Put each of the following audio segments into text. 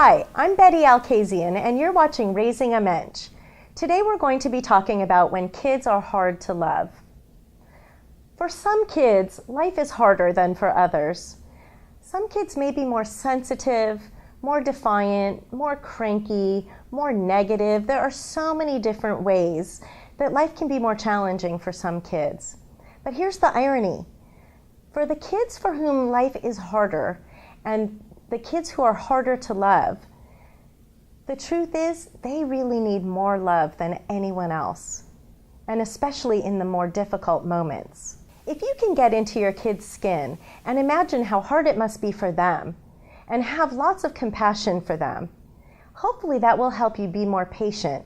Hi, I'm Betty Alkazian, and you're watching Raising a Mensch. Today we're going to be talking about when kids are hard to love. For some kids, life is harder than for others. Some kids may be more sensitive, more defiant, more cranky, more negative. There are so many different ways that life can be more challenging for some kids. But here's the irony. For the kids for whom life is harder, and the kids who are harder to love, the truth is they really need more love than anyone else, and especially in the more difficult moments. If you can get into your kid's skin and imagine how hard it must be for them, and have lots of compassion for them, hopefully that will help you be more patient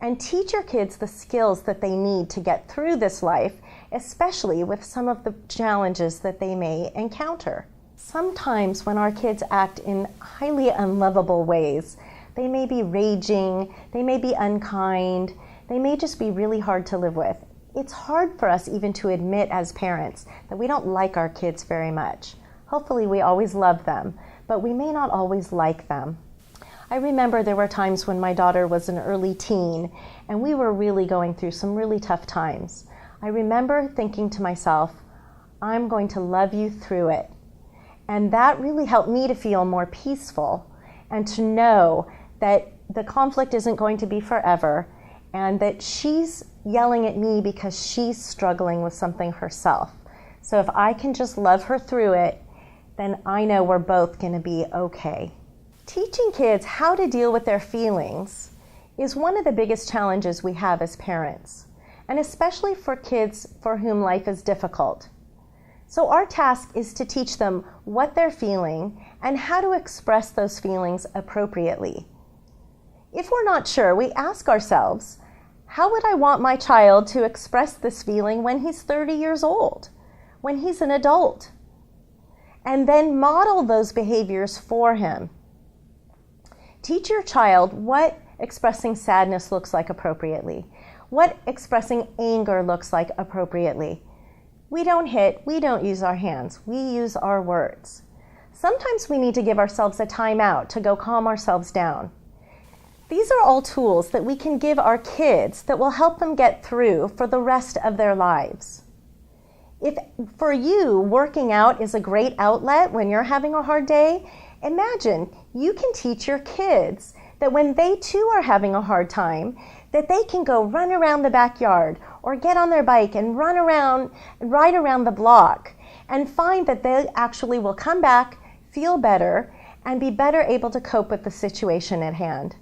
and teach your kids the skills that they need to get through this life, especially with some of the challenges that they may encounter. Sometimes when our kids act in highly unlovable ways, they may be raging, they may be unkind, they may just be really hard to live with. It's hard for us even to admit as parents that we don't like our kids very much. Hopefully we always love them, but we may not always like them. I remember there were times when my daughter was an early teen and we were really going through some really tough times. I remember thinking to myself, I'm going to love you through it. And that really helped me to feel more peaceful and to know that the conflict isn't going to be forever and that she's yelling at me because she's struggling with something herself. So if I can just love her through it, then I know we're both going to be okay. Teaching kids how to deal with their feelings is one of the biggest challenges we have as parents, and especially for kids for whom life is difficult. So our task is to teach them what they're feeling and how to express those feelings appropriately. If we're not sure, we ask ourselves, how would I want my child to express this feeling when he's 30 years old, when he's an adult? And then model those behaviors for him. Teach your child what expressing sadness looks like appropriately, what expressing anger looks like appropriately. We don't hit, we don't use our hands, we use our words. Sometimes we need to give ourselves a time out to go calm ourselves down. These are all tools that we can give our kids that will help them get through for the rest of their lives. If for you, working out is a great outlet when you're having a hard day, imagine you can teach your kids that when they too are having a hard time, that they can go run around the backyard or get on their bike and run around and ride around the block and find that they actually will come back, feel better, and be better able to cope with the situation at hand.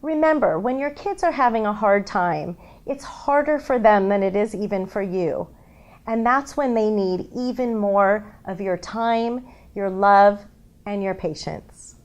Remember, when your kids are having a hard time, it's harder for them than it is even for you. And that's when they need even more of your time, your love, and your patience.